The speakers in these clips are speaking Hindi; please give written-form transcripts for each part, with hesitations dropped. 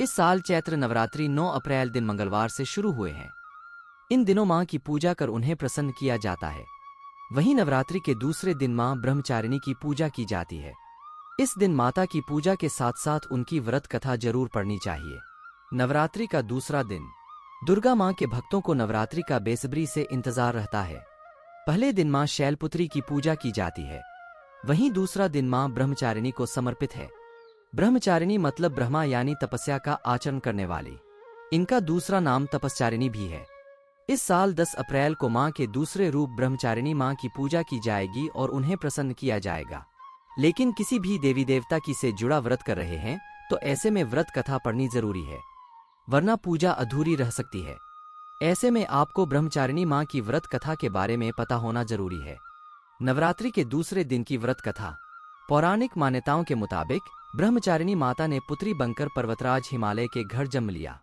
इस साल चैत्र नवरात्रि 9 अप्रैल दिन मंगलवार से शुरू हुए हैं। इन दिनों मां की पूजा कर उन्हें प्रसन्न किया जाता है। वहीं नवरात्रि के दूसरे दिन मां ब्रह्मचारिणी की पूजा की जाती है। इस दिन माता की पूजा के साथ साथ उनकी व्रत कथा जरूर पढ़नी चाहिए। नवरात्रि का दूसरा दिन दुर्गा मां के भक्तों को नवरात्रि का बेसब्री से इंतजार रहता है। पहले दिन मां शैलपुत्री की पूजा की जाती है। वहीं दूसरा दिन मां ब्रह्मचारिणी को समर्पित है। ब्रह्मचारिणी मतलब ब्रह्मा यानी तपस्या का आचरण करने वाली। इनका दूसरा नाम तपस्चारिणी भी है। इस साल 10 अप्रैल को मां के दूसरे रूप ब्रह्मचारिणी मां की पूजा की जाएगी और उन्हें प्रसन्न किया जाएगा। लेकिन किसी भी देवी देवता की से जुड़ा व्रत कर रहे हैं तो ऐसे में व्रत कथा पढ़नी जरूरी है, वरना पूजा अधूरी रह सकती है। ऐसे में आपको ब्रह्मचारिणी मां की व्रत कथा के बारे में पता होना जरूरी है। नवरात्रि के दूसरे दिन की व्रत कथा। पौराणिक मान्यताओं के मुताबिक ब्रह्मचारिणी माता ने पुत्री बनकर पर्वतराज हिमालय के घर जन्म लिया।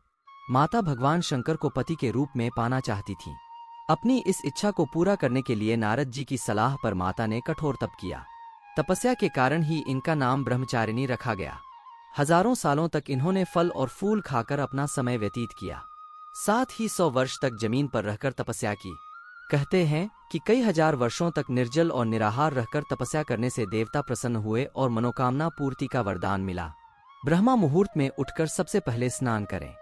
माता भगवान शंकर को पति के रूप में पाना चाहती थीं। अपनी इस इच्छा को पूरा करने के लिए नारद जी की सलाह पर माता ने कठोर तप किया। तपस्या के कारण ही इनका नाम ब्रह्मचारिणी रखा गया। हजारों सालों तक इन्होंने फल और फूल खाकर अपना समय व्यतीत किया। साथ ही 100 वर्ष तक जमीन पर रहकर तपस्या की। कहते हैं कि कई हजार वर्षों तक निर्जल और निराहार रहकर तपस्या करने से देवता प्रसन्न हुए और मनोकामना पूर्ति का वरदान मिला। ब्रह्मा मुहूर्त में उठकर सबसे पहले स्नान करें।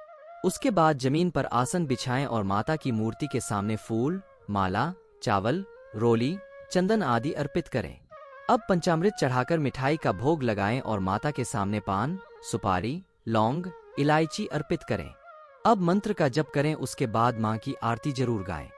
उसके बाद जमीन पर आसन बिछाएं और माता की मूर्ति के सामने फूल, माला, चावल, रोली, चंदन आदि अर्पित करें। अब पंचामृत चढ़ाकर मिठाई का भोग लगाएं और माता के सामने पान, सुपारी, लौंग, इलायची अर्पित करें। अब मंत्र का जप करें, उसके बाद मां की आरती जरूर गाएं।